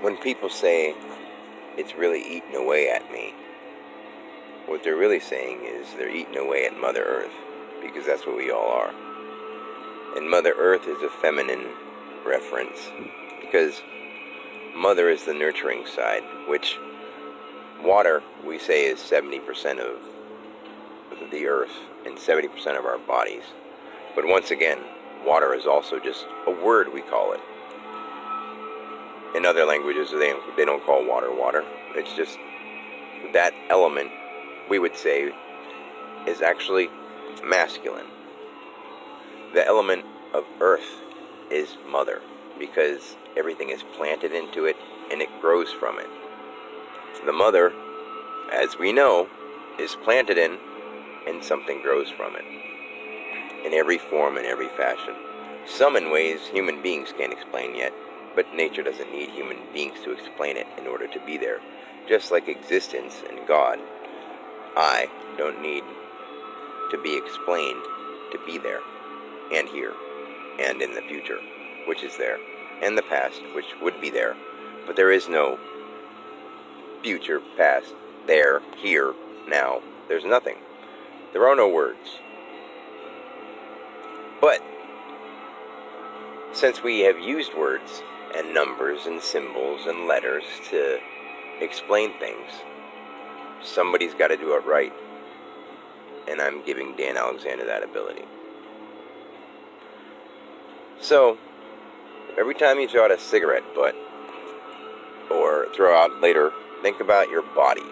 When people say it's really eating away at me, what they're really saying is they're eating away at Mother Earth, because that's what we all are. And Mother Earth is a feminine reference, because Mother is the nurturing side, which water, we say, is 70% of the Earth and 70% of our bodies. But once again, water is also just a word, we call it. In other languages, they don't call water water. It's just that element, we would say, is actually masculine. The element of earth is mother, because everything is planted into it and it grows from it. The mother, as we know, is planted in, and something grows from it. In every form, in every fashion. Some in ways human beings can't explain yet, but nature doesn't need human beings to explain it in order to be there. Just like existence and God, I don't need to be explained to be there, and here, and in the future, which is there, and the past, which would be there. But there is no future, past, there, here, now. There's nothing. There are no words. But since we have used words and numbers and symbols and letters to explain things, somebody's got to do it right. And I'm giving Dan Alexander that ability. So, every time you throw out a cigarette butt, or throw out later, think about your body.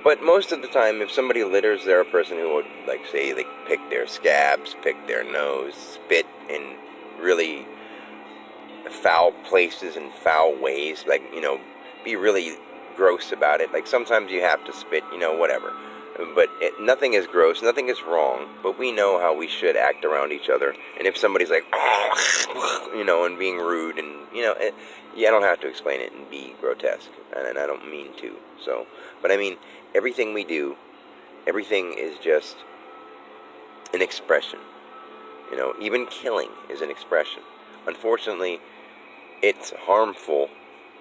But most of the time, if somebody litters, they're a person who would, like, say, they pick their scabs, pick their nose, spit in really foul places and foul ways, like, be really gross about it. Like, sometimes you have to spit, whatever. But nothing is gross, nothing is wrong, but we know how we should act around each other. And if somebody's like, and being rude, and, I don't have to explain it and be grotesque, and I don't mean to, so. But I mean, everything we do, everything is just an expression. Even killing is an expression. Unfortunately, it's harmful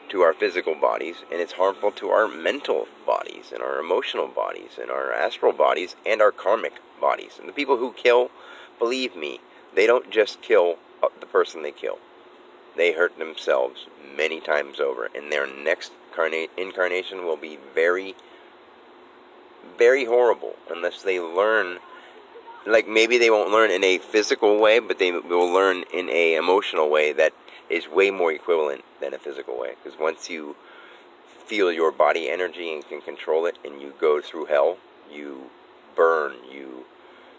to our physical bodies, and it's harmful to our mental bodies, and our emotional bodies, and our astral bodies, and our karmic bodies. And the people who kill, believe me, they don't just kill the person they kill. They hurt themselves many times over, and their next incarnation will be very, very horrible, unless they learn. Like, maybe they won't learn in a physical way, but they will learn in a emotional way that is way more equivalent than a physical way. Because once you feel your body energy and can control it, and you go through hell, you burn, you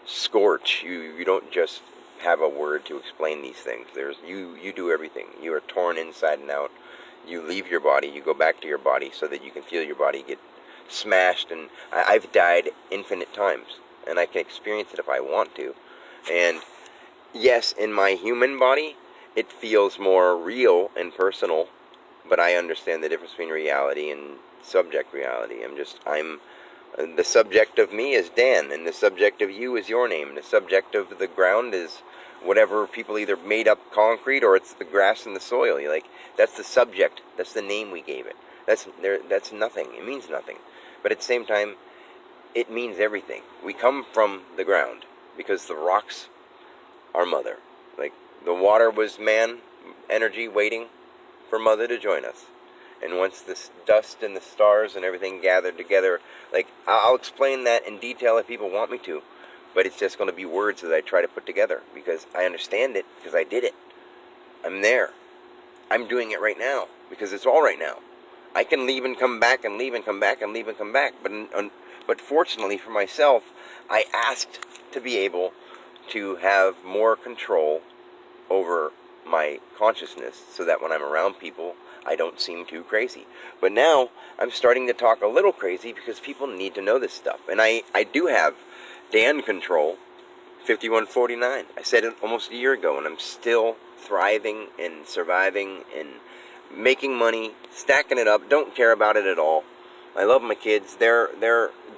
scorch, you don't just have a word to explain these things. You do everything. You are torn inside and out. You leave your body, you go back to your body so that you can feel your body get smashed. And I've died infinite times, and I can experience it if I want to. And yes, in my human body, it feels more real and personal, but I understand the difference between reality and subject reality. The subject of me is Dan, and the subject of you is your name. The subject of the ground is whatever people either made up concrete, or it's the grass and the soil. That's the subject. That's the name we gave it. That's nothing. It means nothing. But at the same time, it means everything. We come from the ground because the rocks are mother. Like, the water was man energy waiting for mother to join us. And once this dust and the stars and everything gathered together, like, I'll explain that in detail if people want me to, but it's just going to be words that I try to put together, because I understand it, because I did it. I'm there. I'm doing it right now, because it's all right now. I can leave and come back, and leave and come back, and leave and come back, but fortunately for myself, I asked to be able to have more control over my consciousness, so that when I'm around people, I don't seem too crazy. But now, I'm starting to talk a little crazy, because people need to know this stuff. And I do have Dan control, 5149. I said it almost a year ago, and I'm still thriving and surviving and making money, stacking it up, don't care about it at all. I love my kids. They're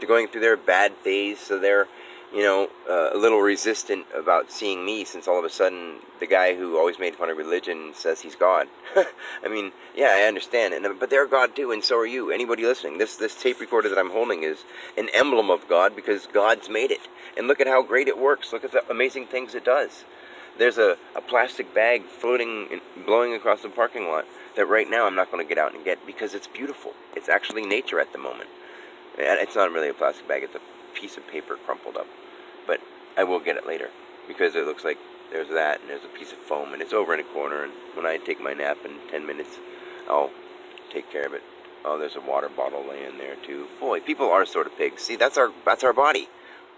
going through their bad phase, so they're a little resistant about seeing me, since all of a sudden the guy who always made fun of religion says he's God. I mean, yeah, I understand, but they're God too, and so are you. Anybody listening, this tape recorder that I'm holding is an emblem of God because God's made it, and look at how great it works. Look at the amazing things it does. There's a plastic bag floating and blowing across the parking lot that right now I'm not going to get out and get because it's beautiful. It's actually nature at the moment. And it's not really a plastic bag, it's a piece of paper crumpled up. But I will get it later because it looks like there's that and there's a piece of foam and it's over in a corner, and when I take my nap in 10 minutes, I'll take care of it. Oh, there's a water bottle laying there too. Boy, people are sort of pigs. See, that's our body.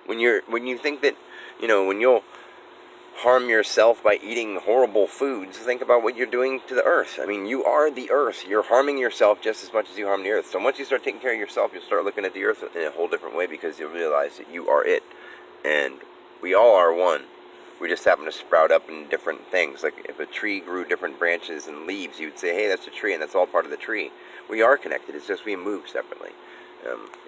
When you think that, when you'll harm yourself by eating horrible foods, think about what you're doing to the earth. I mean, you are the earth. You're harming yourself just as much as you harm the earth. So once you start taking care of yourself, you'll start looking at the earth in a whole different way because you'll realize that you are it. And we all are one. We just happen to sprout up in different things. Like if a tree grew different branches and leaves, you'd say, hey, that's a tree, and that's all part of the tree. We are connected. It's just we move separately.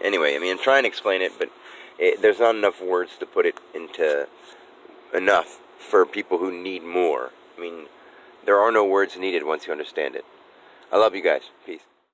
Anyway, I mean, I'm trying to explain it, but there's not enough words to put it into enough for people who need more. I mean, there are no words needed once you understand it. I love you guys. Peace.